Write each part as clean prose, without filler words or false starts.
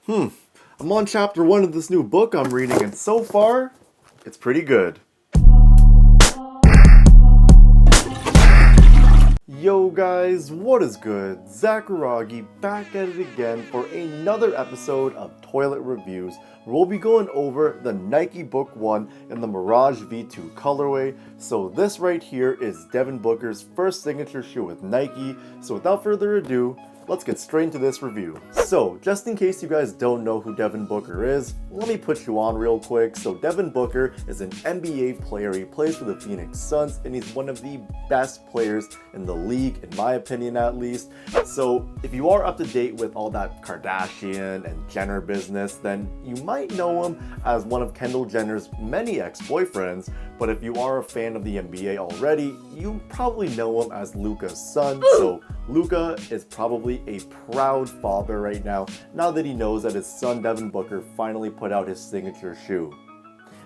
I'm on chapter 1 of this new book I'm reading, and so far, it's pretty good. Yo guys, what is good? Zakaragi back at it again for another episode of Toilet Reviews, where we'll be going over the Nike Book 1 in the Mirage V2 colorway. So this right here is Devin Booker's first signature shoe with Nike, so without further ado, let's get straight into this review. So, just in case you guys don't know who Devin Booker is, let me put you on real quick. So Devin Booker is an NBA player. He plays for the Phoenix Suns, and he's one of the best players in the league, in my opinion at least. So if you are up to date with all that Kardashian and Jenner business, then you might know him as one of Kendall Jenner's many ex-boyfriends. But if you are a fan of the NBA already, you probably know him as Luka's son. So Luka is probably a proud father right now that he knows that his son Devin Booker finally put out his signature shoe.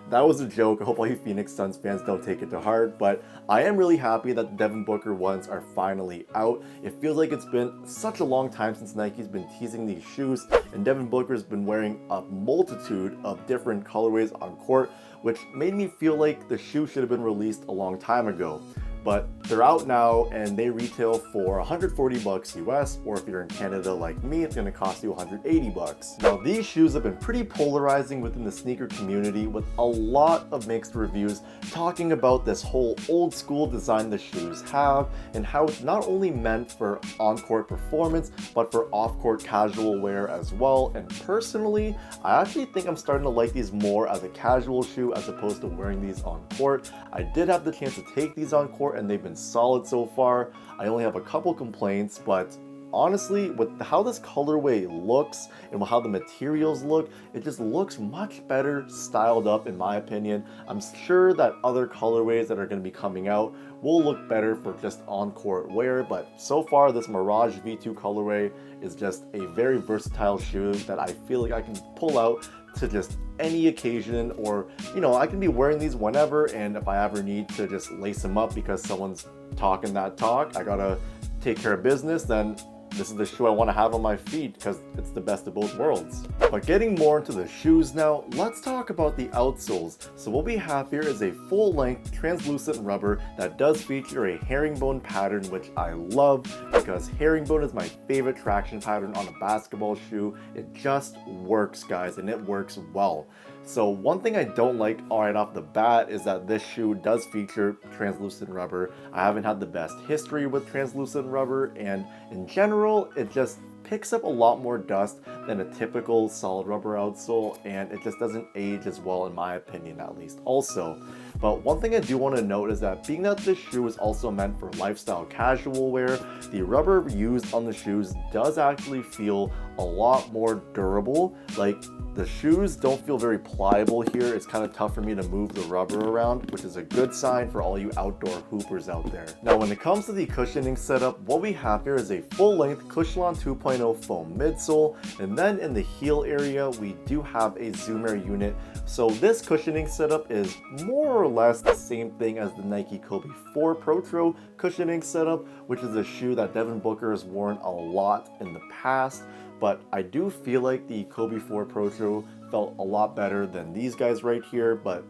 That was a joke. I hope all you Phoenix Suns fans don't take it to heart, but I am really happy that the Devin Booker ones are finally out. It feels like it's been such a long time since Nike's been teasing these shoes, and Devin Booker's been wearing a multitude of different colorways on court, which made me feel like the shoe should have been released a long time ago. But they're out now and they retail for 140 bucks US, or if you're in Canada like me, it's gonna cost you 180 bucks. Now these shoes have been pretty polarizing within the sneaker community, with a lot of mixed reviews talking about this whole old school design the shoes have and how it's not only meant for on-court performance, but for off-court casual wear as well. And personally, I actually think I'm starting to like these more as a casual shoe as opposed to wearing these on court. I did have the chance to take these on court and they've been solid so far. I only have a couple complaints, but honestly, with how this colorway looks and how the materials look, it just looks much better styled up in my opinion. I'm sure that other colorways that are going to be coming out will look better for just on-court wear, but so far this Mirage V2 colorway is just a very versatile shoe that I feel like I can pull out to just any occasion, or I can be wearing these whenever, and if I ever need to just lace them up because someone's talking that talk, I gotta take care of business, then this is the shoe I want to have on my feet because it's the best of both worlds. But getting more into the shoes now, let's talk about the outsoles. So what we have here is a full-length translucent rubber that does feature a herringbone pattern, which I love because herringbone is my favorite traction pattern on a basketball shoe. It just works, guys, and it works well. So one thing I don't like right off the bat is that this shoe does feature translucent rubber. I haven't had the best history with translucent rubber, and in general, it just picks up a lot more dust than a typical solid rubber outsole, and it just doesn't age as well in my opinion, at least also. But one thing I do want to note is that being that this shoe is also meant for lifestyle casual wear, the rubber used on the shoes does actually feel a lot more durable. Like, the shoes don't feel very pliable here. It's kind of tough for me to move the rubber around, which is a good sign for all you outdoor hoopers out there. Now when it comes to the cushioning setup, what we have here is a full-length Cushlon 2.0 foam midsole, and then in the heel area we do have a Zoom Air unit. So this cushioning setup is more or less the same thing as the Nike Kobe 4 Protro cushioning setup, which is a shoe that Devin Booker has worn a lot in the past. But I do feel like the Kobe 4 Protro felt a lot better than these guys right here, but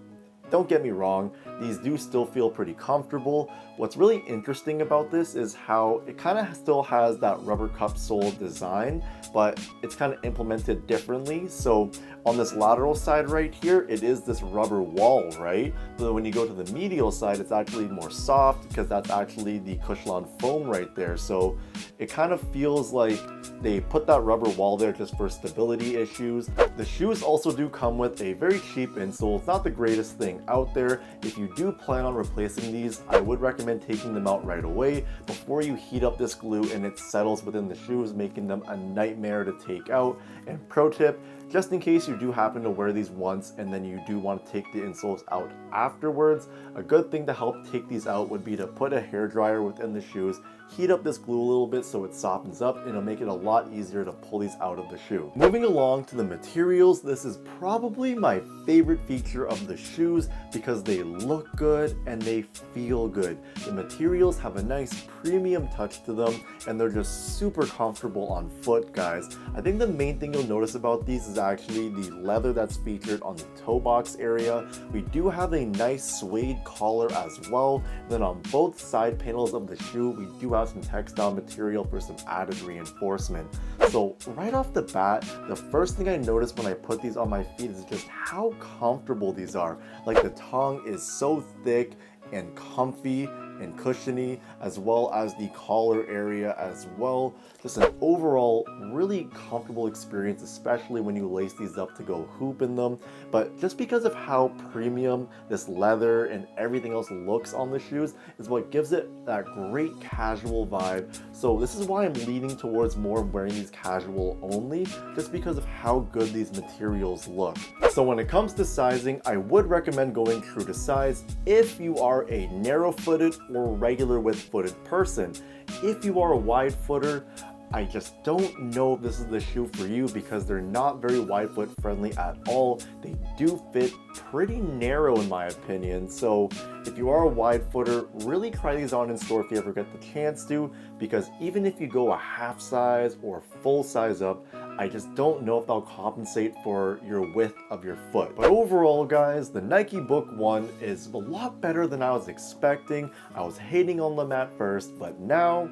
don't get me wrong, these do still feel pretty comfortable. What's really interesting about this is how it kind of still has that rubber cup sole design, but it's kind of implemented differently. So on this lateral side right here, it is this rubber wall, right? But when you go to the medial side, it's actually more soft because that's actually the Cushlon foam right there. So it kind of feels like they put that rubber wall there just for stability issues. The shoes also do come with a very cheap insole. It's not the greatest thing out there. If you do plan on replacing these, I would recommend taking them out right away before you heat up this glue and it settles within the shoes, making them a nightmare to take out. And pro tip, just in case you do happen to wear these once and then you do want to take the insoles out afterwards, a good thing to help take these out would be to put a hairdryer within the shoes, heat up this glue a little bit so it softens up, and it'll make it a lot easier to pull these out of the shoe. Moving along to the materials, this is probably my favorite feature of the shoes, because they look good and they feel good. The materials have a nice premium touch to them and they're just super comfortable on foot, guys. I think the main thing you'll notice about these is actually the leather that's featured on the toe box area. We do have a nice suede collar as well. Then on both side panels of the shoe, we do have some textile material for some added reinforcement. So right off the bat, the first thing I noticed when I put these on my feet is just how comfortable these are. Like the tongue is so thick and comfy and cushiony, as well as the collar area as well. Just an overall really comfortable experience, especially when you lace these up to go hoop in them. But just because of how premium this leather and everything else looks on the shoes is what gives it that great casual vibe. So this is why I'm leaning towards more wearing these casual only, just because of how good these materials look. So when it comes to sizing, I would recommend going true to size if you are a narrow-footed or regular width-footed person. If you are a wide footer, I just don't know if this is the shoe for you because they're not very wide foot friendly at all. They do fit pretty narrow in my opinion. So if you are a wide footer, really try these on in store if you ever get the chance to, because even if you go a half size or full size up, I just don't know if they'll compensate for your width of your foot. But overall, guys, the Nike Book 1 is a lot better than I was expecting. I was hating on them at first, but now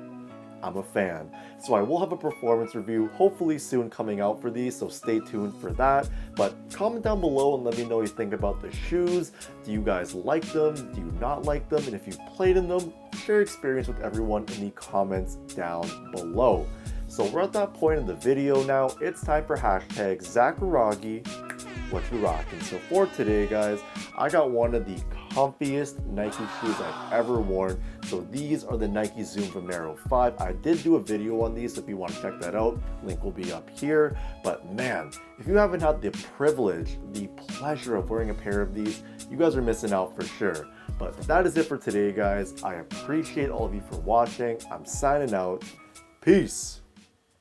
I'm a fan. So I will have a performance review hopefully soon coming out for these, so stay tuned for that. But comment down below and let me know what you think about the shoes. Do you guys like them? Do you not like them? And if you've played in them, share your experience with everyone in the comments down below. So we're at that point in the video now. It's time for hashtag Zacharagi, what you rockin'. So for today, guys, I got one of the comfiest Nike shoes I've ever worn. So these are the Nike Zoom Vomero 5. I did do a video on these, so if you want to check that out, link will be up here. But man, if you haven't had the privilege, the pleasure of wearing a pair of these, you guys are missing out for sure. But that is it for today, guys. I appreciate all of you for watching. I'm signing out. Peace.